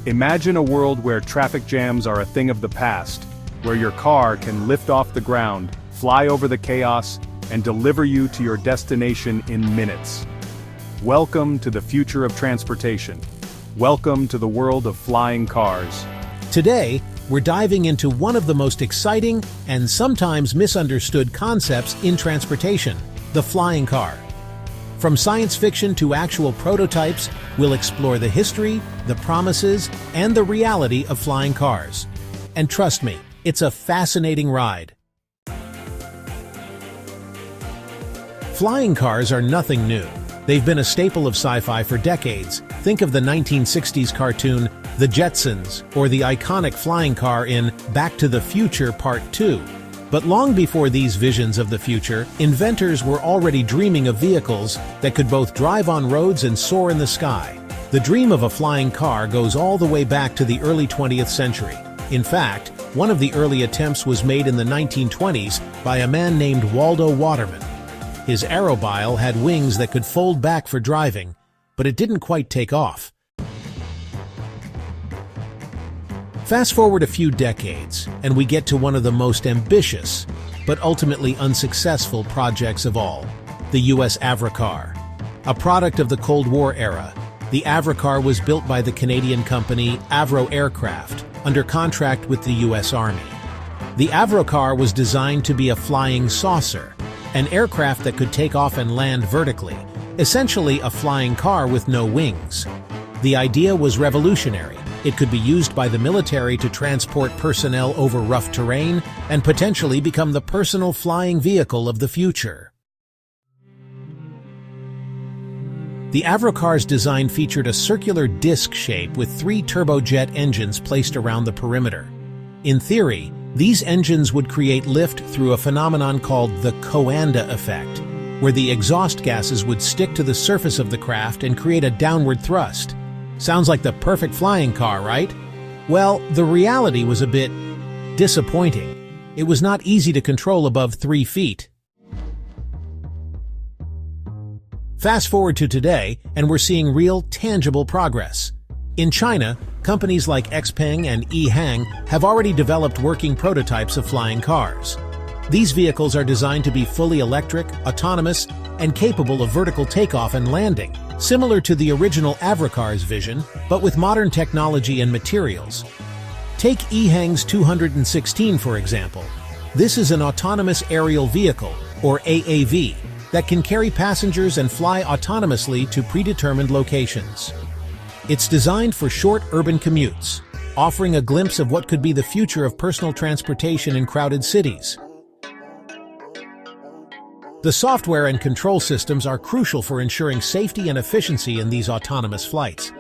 Imagine a world where traffic jams are a thing of the past, where your car can lift off the ground, fly over the chaos, and deliver you to your destination in minutes. Welcome to the future of transportation. Welcome to the world of flying cars. Today, we're diving into one of the most exciting and sometimes misunderstood concepts in transportation, the flying car. From science fiction to actual prototypes, we'll explore the history, the promises, and the reality of flying cars. And trust me, it's a fascinating ride. Flying cars are nothing new. They've been a staple of sci-fi for decades. Think of the 1960s cartoon The Jetsons, or the iconic flying car in Back to the Future Part 2. But long before these visions of the future, inventors were already dreaming of vehicles that could both drive on roads and soar in the sky. The dream of a flying car goes all the way back to the early 20th century. In fact, one of the early attempts was made in the 1920s by a man named Waldo Waterman. His aerobile had wings that could fold back for driving, but it didn't quite take off. Fast forward a few decades, and we get to one of the most ambitious, but ultimately unsuccessful projects of all, the U.S. Avrocar. A product of the Cold War era, the Avrocar was built by the Canadian company Avro Aircraft, under contract with the U.S. Army. The Avrocars was designed to be a flying saucer, an aircraft that could take off and land vertically, essentially a flying car with no wings. The idea was revolutionary. It could be used by the military to transport personnel over rough terrain and potentially become the personal flying vehicle of the future. The Avrocar's design featured a circular disc shape with 3 turbojet engines placed around the perimeter. In theory, these engines would create lift through a phenomenon called the Coanda effect, where the exhaust gases would stick to the surface of the craft and create a downward thrust. Sounds like the perfect flying car, right? Well, the reality was a bit disappointing. It was not easy to control above 3 feet. Fast forward to today, and we're seeing real, tangible progress. In China, companies like Xpeng and Yihang have already developed working prototypes of flying cars. These vehicles are designed to be fully electric, autonomous, and capable of vertical takeoff and landing, similar to the original Avrocar's vision, but with modern technology and materials. Take Yihang's 216, for example. This is an autonomous aerial vehicle, or AAV, that can carry passengers and fly autonomously to predetermined locations. It's designed for short urban commutes, offering a glimpse of what could be the future of personal transportation in crowded cities. The software and control systems are crucial for ensuring safety and efficiency in these autonomous flights.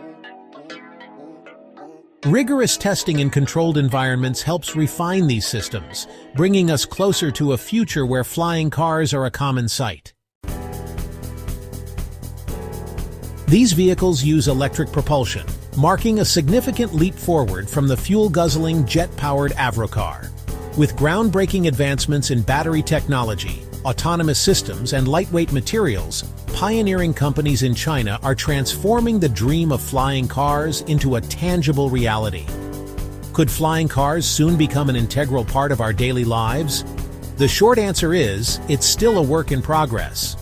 Rigorous testing in controlled environments helps refine these systems, bringing us closer to a future where flying cars are a common sight. These vehicles use electric propulsion, marking a significant leap forward from the fuel-guzzling, jet-powered Avrocar. With groundbreaking advancements in battery technology, autonomous systems, and lightweight materials, pioneering companies in China are transforming the dream of flying cars into a tangible reality. Could flying cars soon become an integral part of our daily lives? The short answer is, it's still a work in progress.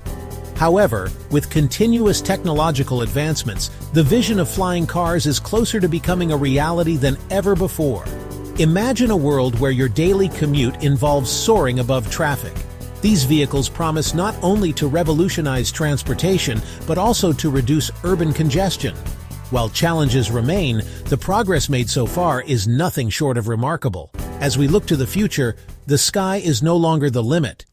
However, with continuous technological advancements, the vision of flying cars is closer to becoming a reality than ever before. Imagine a world where your daily commute involves soaring above traffic. These vehicles promise not only to revolutionize transportation, but also to reduce urban congestion. While challenges remain, the progress made so far is nothing short of remarkable. As we look to the future, the sky is no longer the limit.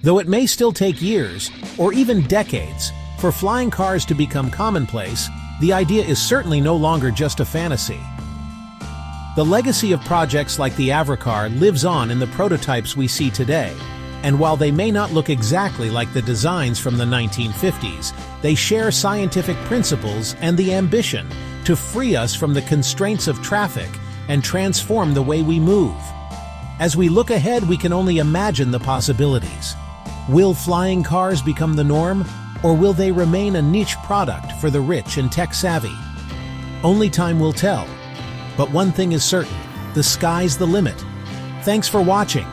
Though it may still take years, or even decades, for flying cars to become commonplace, the idea is certainly no longer just a fantasy. The legacy of projects like the Avrocar lives on in the prototypes we see today, and while they may not look exactly like the designs from the 1950s, they share scientific principles and the ambition to free us from the constraints of traffic and transform the way we move. As we look ahead, we can only imagine the possibilities. Will flying cars become the norm, Or will they remain a niche product for the rich and tech-savvy? Only time will tell. But one thing is certain, the sky's the limit. Thanks for watching.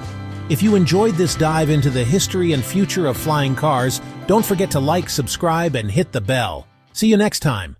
If you enjoyed this dive into the history and future of flying cars, don't forget to like, subscribe, and hit the bell. See you next time.